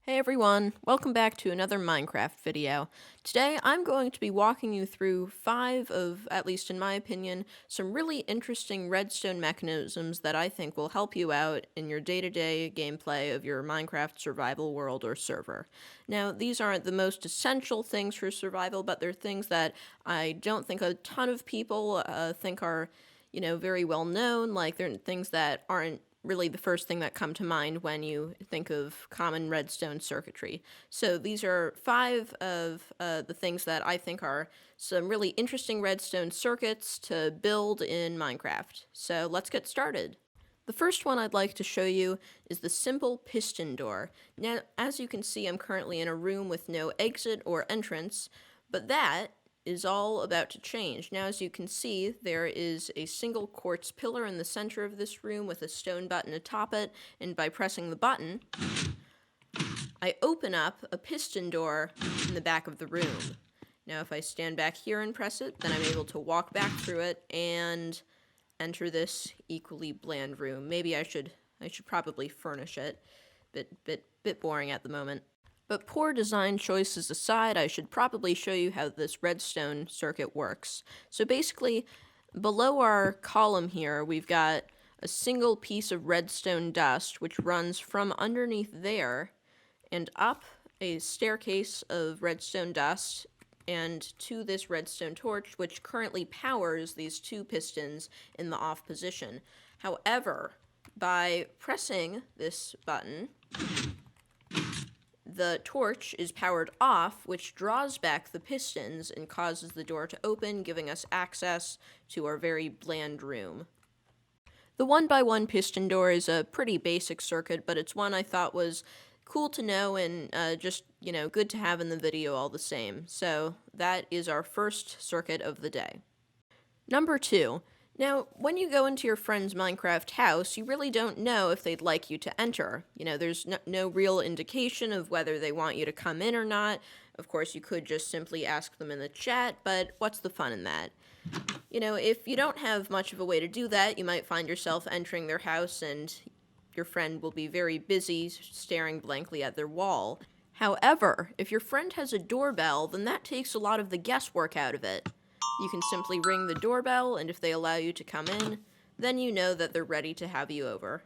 Hey everyone, welcome back to another Minecraft video. Today I'm going to be walking you through 5 of, at least in my opinion, some really interesting redstone mechanisms that I think will help you out in your day-to-day gameplay of your Minecraft survival world or server. Now, these aren't the most essential things for survival, but they're things that I don't think a ton of people think are, very well known. Like, they're things that aren't really the first thing that come to mind when you think of common redstone circuitry. So these are 5 of the things that I think are some really interesting redstone circuits to build in Minecraft. So let's get started. The first one I'd like to show you is the simple piston door. Now, as you can see, I'm currently in a room with no exit or entrance, but that is all about to change. Now, as you can see, there is a single quartz pillar in the center of this room with a stone button atop it, and by pressing the button, I open up a piston door in the back of the room. Now, if I stand back here and press it, then I'm able to walk back through it and enter this equally bland room. Maybe I should probably furnish it. Bit boring at the moment. But poor design choices aside, I should probably show you how this redstone circuit works. So basically, below our column here, we've got a single piece of redstone dust, which runs from underneath there and up a staircase of redstone dust and to this redstone torch, which currently powers these 2 pistons in the off position. However, by pressing this button, the torch is powered off, which draws back the pistons and causes the door to open, giving us access to our very bland room. The 1x1 piston door is a pretty basic circuit, but it's one I thought was cool to know and just, good to have in the video all the same. So that is our first circuit of the day. Number 2. Now, when you go into your friend's Minecraft house, you really don't know if they'd like you to enter. There's no real indication of whether they want you to come in or not. Of course, you could just simply ask them in the chat, but what's the fun in that? If you don't have much of a way to do that, you might find yourself entering their house and your friend will be very busy staring blankly at their wall. However, if your friend has a doorbell, then that takes a lot of the guesswork out of it. You can simply ring the doorbell, and if they allow you to come in, then you know that they're ready to have you over.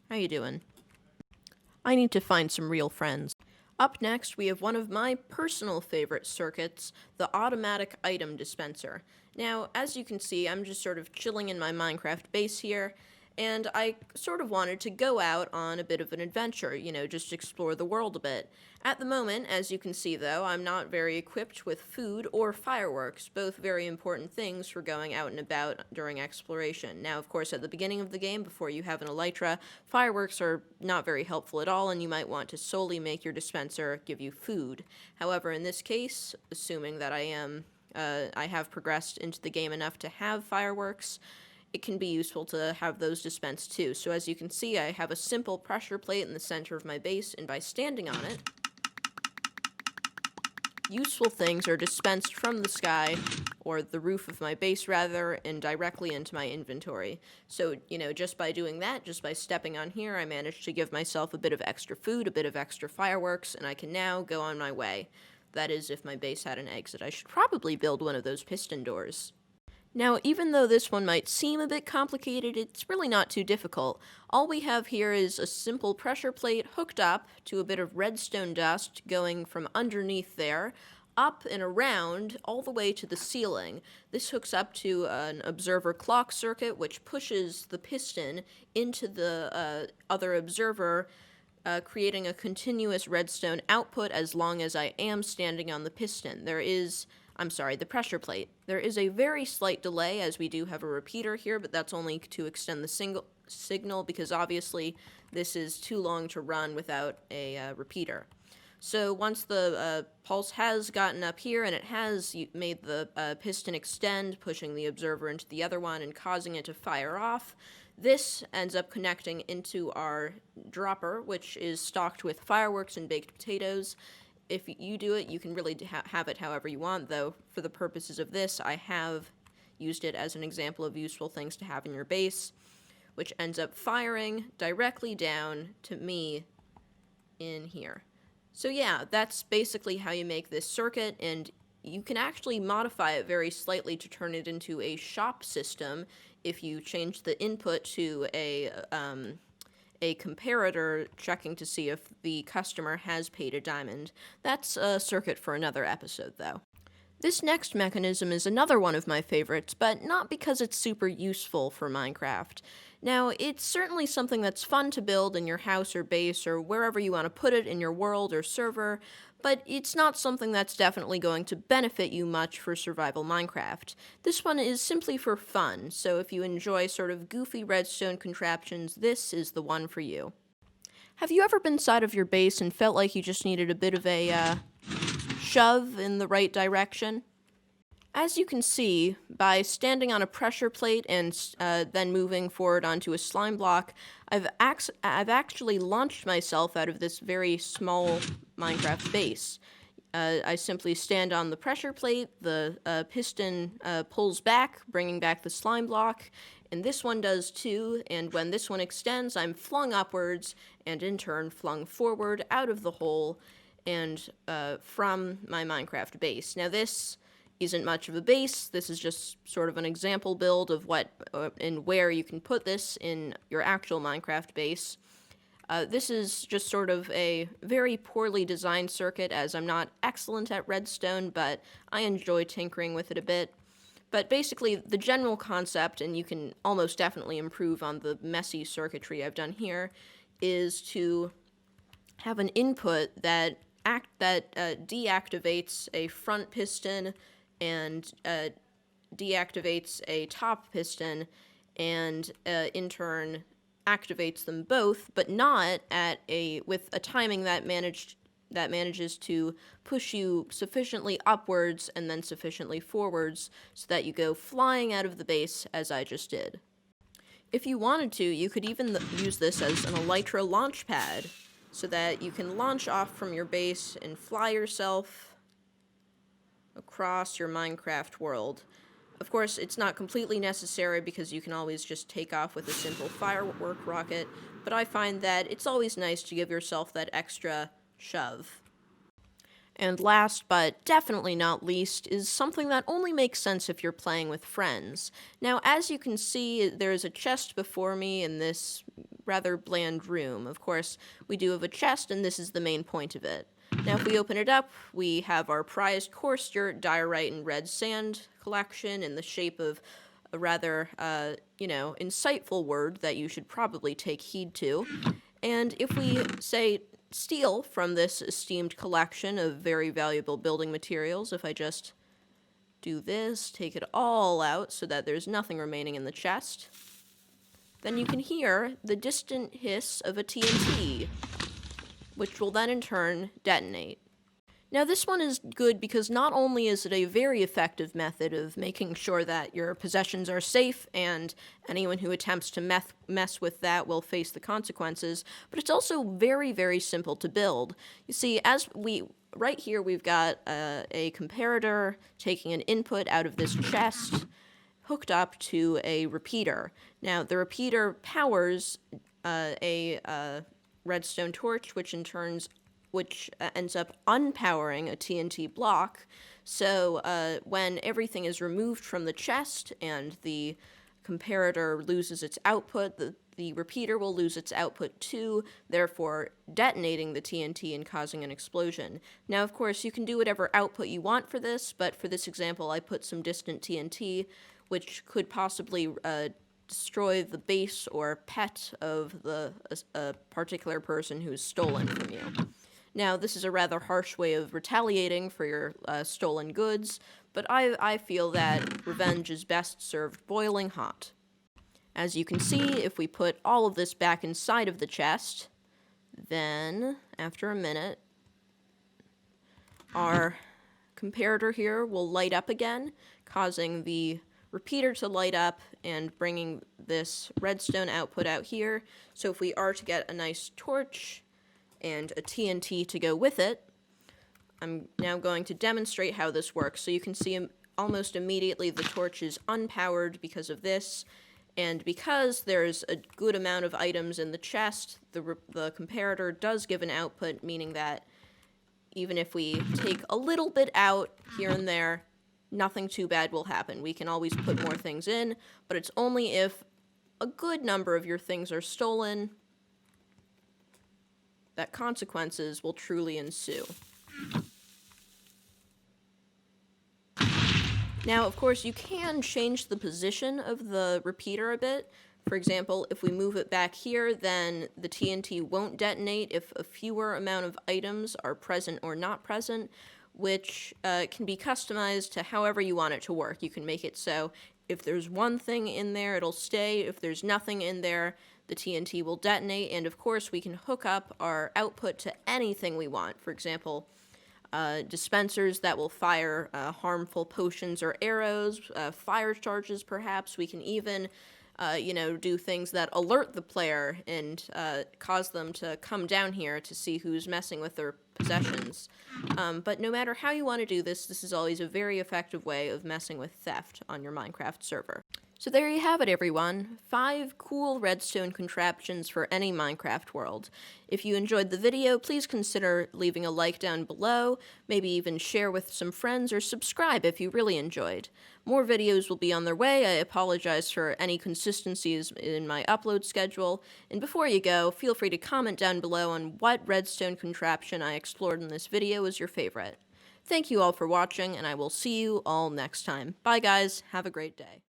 How you doing? I need to find some real friends. Up next, we have one of my personal favorite circuits, the automatic item dispenser. Now, as you can see, I'm just sort of chilling in my Minecraft base here, and I sort of wanted to go out on a bit of an adventure, just explore the world a bit. At the moment, as you can see though, I'm not very equipped with food or fireworks, both very important things for going out and about during exploration. Now, of course, at the beginning of the game, before you have an elytra, fireworks are not very helpful at all, and you might want to solely make your dispenser give you food. However, in this case, assuming that I have progressed into the game enough to have fireworks, it can be useful to have those dispensed too. So as you can see, I have a simple pressure plate in the center of my base, and by standing on it, useful things are dispensed from the sky, or the roof of my base rather, and directly into my inventory. So, just by doing that, just by stepping on here, I managed to give myself a bit of extra food, a bit of extra fireworks, and I can now go on my way. That is, if my base had an exit. I should probably build one of those piston doors. Now, even though this one might seem a bit complicated, it's really not too difficult. All we have here is a simple pressure plate hooked up to a bit of redstone dust going from underneath there, up and around, all the way to the ceiling. This hooks up to an observer clock circuit, which pushes the piston into the other observer, creating a continuous redstone output as long as I am standing on the piston. The pressure plate. There is a very slight delay, as we do have a repeater here, but that's only to extend the signal, because obviously this is too long to run without a repeater. So once the pulse has gotten up here and it has made the piston extend, pushing the observer into the other one and causing it to fire off, this ends up connecting into our dropper, which is stocked with fireworks and baked potatoes. If you do it, you can really have it however you want, though for the purposes of this, I have used it as an example of useful things to have in your base, which ends up firing directly down to me in here. So yeah, that's basically how you make this circuit, and you can actually modify it very slightly to turn it into a shop system if you change the input to a comparator checking to see if the customer has paid a diamond. That's a circuit for another episode, though. This next mechanism is another one of my favorites, but not because it's super useful for Minecraft. Now, it's certainly something that's fun to build in your house or base or wherever you want to put it in your world or server, but it's not something that's definitely going to benefit you much for survival Minecraft. This one is simply for fun, so if you enjoy sort of goofy redstone contraptions, this is the one for you. Have you ever been inside of your base and felt like you just needed a bit of a shove in the right direction? As you can see, by standing on a pressure plate and then moving forward onto a slime block, I've actually launched myself out of this very small Minecraft base. I simply stand on the pressure plate, the piston pulls back, bringing back the slime block, and this one does too, and when this one extends, I'm flung upwards, and in turn flung forward out of the hole, and from my Minecraft base. Now this isn't much of a base, this is just sort of an example build of what and where you can put this in your actual Minecraft base. This is just sort of a very poorly designed circuit, as I'm not excellent at redstone, but I enjoy tinkering with it a bit. But basically, the general concept, and you can almost definitely improve on the messy circuitry I've done here, is to have an input that deactivates a front piston and deactivates a top piston, and in turn activates them both, but not with a timing that manages to push you sufficiently upwards and then sufficiently forwards so that you go flying out of the base as I just did. If you wanted to, you could even use this as an elytra launch pad so that you can launch off from your base and fly yourself across your Minecraft world. Of course, it's not completely necessary because you can always just take off with a simple firework rocket, but I find that it's always nice to give yourself that extra shove. And last, but definitely not least, is something that only makes sense if you're playing with friends. Now, as you can see, there's a chest before me in this rather bland room. Of course, we do have a chest, and this is the main point of it. Now, if we open it up, we have our prized coarse dirt, diorite, and red sand collection in the shape of a rather, insightful word that you should probably take heed to. And if we, say, steal from this esteemed collection of very valuable building materials, if I just do this, take it all out so that there's nothing remaining in the chest, then you can hear the distant hiss of a TNT, which will then in turn detonate. Now this one is good because not only is it a very effective method of making sure that your possessions are safe and anyone who attempts to mess with that will face the consequences, but it's also very, very simple to build. You see, right here we've got a comparator taking an input out of this chest hooked up to a repeater. Now the repeater powers a redstone torch, which ends up unpowering a TNT block. So when everything is removed from the chest and the comparator loses its output, the repeater will lose its output too, therefore detonating the TNT and causing an explosion. Now, of course, you can do whatever output you want for this, but for this example, I put some distant TNT, which could possibly destroy the base or pet of a particular person who's stolen from you. Now, this is a rather harsh way of retaliating for your stolen goods, but I feel that revenge is best served boiling hot. As you can see, if we put all of this back inside of the chest, then, after a minute, our comparator here will light up again, causing the repeater to light up and bringing this redstone output out here. So if we are to get a nice torch and a TNT to go with it, I'm now going to demonstrate how this works. So you can see almost immediately the torch is unpowered because of this, And because there's a good amount of items in the chest, the comparator does give an output, meaning that even if we take a little bit out here and there, nothing too bad will happen. We can always put more things in, but it's only if a good number of your things are stolen that consequences will truly ensue. Now, of course, you can change the position of the repeater a bit. For example, if we move it back here, then the TNT won't detonate if a fewer amount of items are present or not present, which can be customized to however you want it to work. You can make it so if there's one thing in there, it'll stay. If there's nothing in there, the TNT will detonate. And of course, we can hook up our output to anything we want. For example, dispensers that will fire harmful potions or arrows, fire charges perhaps. We can even do things that alert the player and cause them to come down here to see who's messing with their possessions. But no matter how you want to do this, this is always a very effective way of messing with theft on your Minecraft server. So there you have it, everyone. 5 cool redstone contraptions for any Minecraft world. If you enjoyed the video, please consider leaving a like down below, maybe even share with some friends, or subscribe if you really enjoyed. More videos will be on their way. I apologize for any consistencies in my upload schedule. And before you go, feel free to comment down below on what redstone contraption I explored in this video is your favorite. Thank you all for watching, and I will see you all next time. Bye guys, have a great day.